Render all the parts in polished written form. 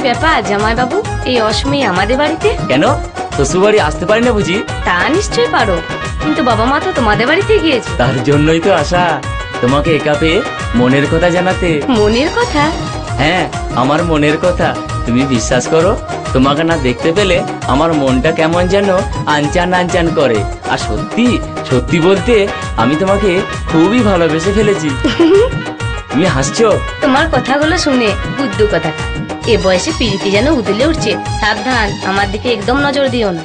ব্যাপার জামাই বাবু, এই অসময়ে আমাদের বাড়িতে কেন? শ্বশুর বাড়ি আসতে পারি না বুঝি? তা নিশ্চয়ই পারো, কিন্তু বাবা মা তো তোমাদের বাড়িতে গিয়েছে। তার জন্যই তো আসা, তোমাকে একা পেয়ে মনের কথা জানাতে। মনের কথা? হ্যাঁ, আমার মনের কথা। তুমি বিশ্বাস করো, তোমাকে না দেখতে পেলে আমার মনটা কেমন যেন আনচান আনচান করে। আর সত্যি সত্যি বলতে আমি তোমাকে খুবই ভালোবেসে ফেলেছি। তুমি হাসছো? তোমার কথাগুলো শুনে বুদ্ধু কথা। এ বয়সে পিড়িতে যেন উদলে উঠছে। সাবধান, আমার দিকে একদম নজর দিও না।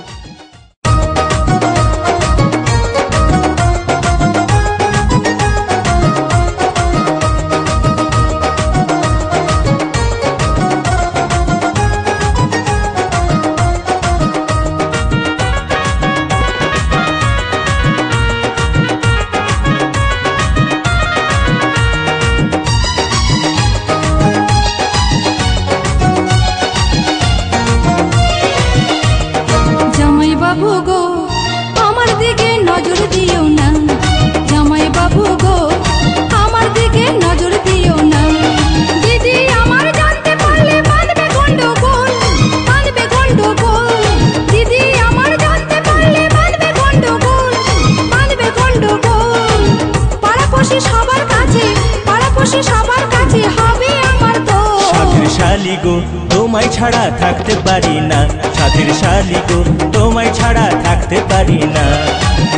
তোমায় ছাড়া থাকতে পারি না, সাথের শালি গো তোমায় ছাড়া থাকতে পারি না।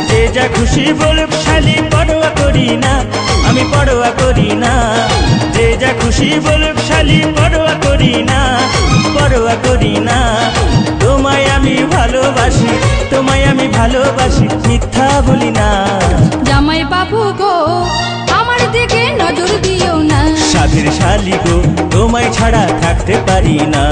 যে যা খুশি বলুক শালি, পরোয়া করি না, আমি পরোয়া করি না। যে যা খুশি বলুক শালি, পরোয়া করি না, পরোয়া করি না। তোমায় আমি ভালোবাসি, তোমায় আমি ভালোবাসি, মিথ্যা বলি না। জামাই বাবু গো আমার দিকে নজর দিও না, সাথের শালি গো তোমায় ছাড়া থাকতে পারি না।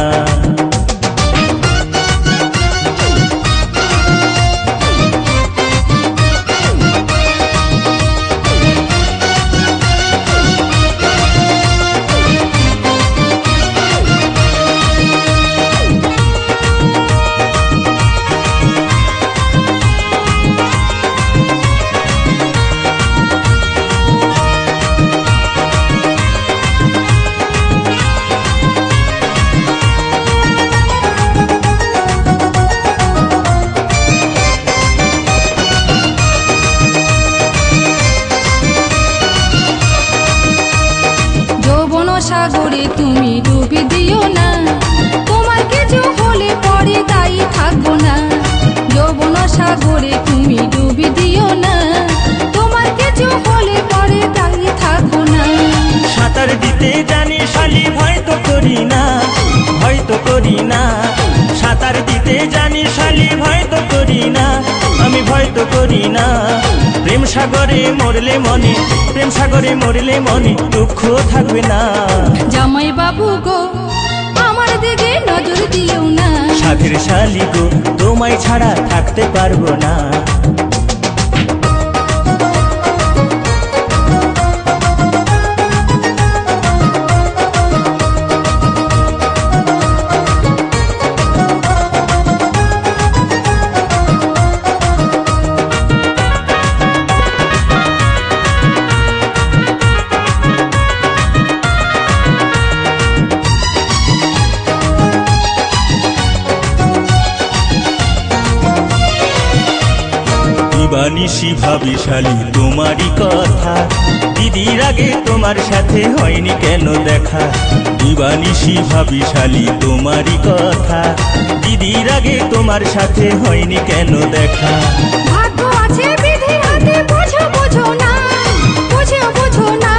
সাগরে তুমি ডুবে দিও না, তোমার কিছু হলে পরে দায়ী থাকবো না। যৌবন সাগরে তুমি ডুবে দিও না, তোমার কিছু হলে পরে দায়ী থাকবো না। সাঁতার দিতে জানি শালি, ভয় তো করি না, ভয় তো করি না। সাঁতার দিতে জানি শালি, ভয় তো করি না, আমি ভয় তো করি না। প্রেম সাগরে মরলে মনে, প্রেম সাগরে মরলে মনে দুঃখ থাকবে না। জামাই বাবু গো আমার দিকে নজর দিও না, সাথের শালি গো তোমায় ছাড়া থাকতে পারবো না। দিবানিশি ভাবি শালি তোমারই কথা, দিদির আগে তোমার সাথে হয়নি কেন দেখা। দিবানিশি ভাবি শালি তোমারই কথা, দিদির আগে তোমার সাথে হয়নি কেন দেখা। ভাগ্য আছে বিধির হাতে, বুঝো বুঝো না, বুঝো বুঝো না।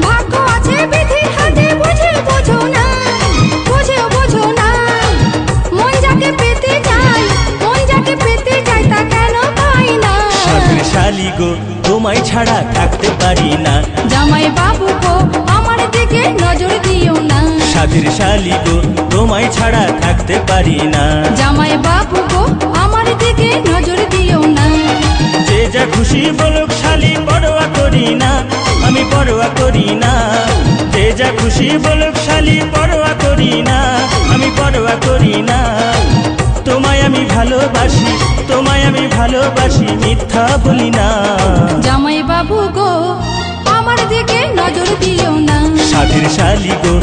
ভাগ্য আছে বিধির হাতে, বুঝো বুঝো না, বুঝো বুঝো না। মন যাকে পেতে চাই, মন যাকে পেতে চাই, তা কেন পাই না। সাথের শালি গো তোমায় ছাড়া থাকতে পারি না, জামাই বাবু গো আমার দিকে নজর দিও না, সাথের শালি গো তোমায় ছাড়া থাকতে পারি না। জামাই বাবু গো আমার দিকে নজর দিও না। যে যা খুশি বলুক শালি, পরোয়া করি না, আমি পরোয়া করি না। যে যা খুশি বলুক শালি, পরোয়া করি না, আমি পরোয়া করি না। তোমায় আমি ভালোবাসি, তোমায় আমি ভালোবাসি, মিথ্যা বলি না। জামাই বাবু গো আমার দিকে নজর দিও না, সাথের শালি গো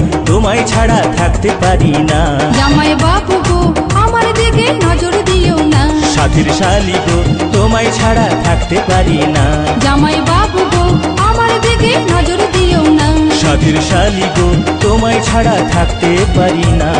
তোমায় ছাড়া থাকতে পারি না। জামাই বাবু গো আমার দিকে নজর দিও না। সাধের শালি গো তোমায় ছাড়া থাকতে পারি না। জামাই বাবু গো আমার দিকে নজর দিও না। সাধের শালি গো তোমায় ছাড়া থাকতে পারি না।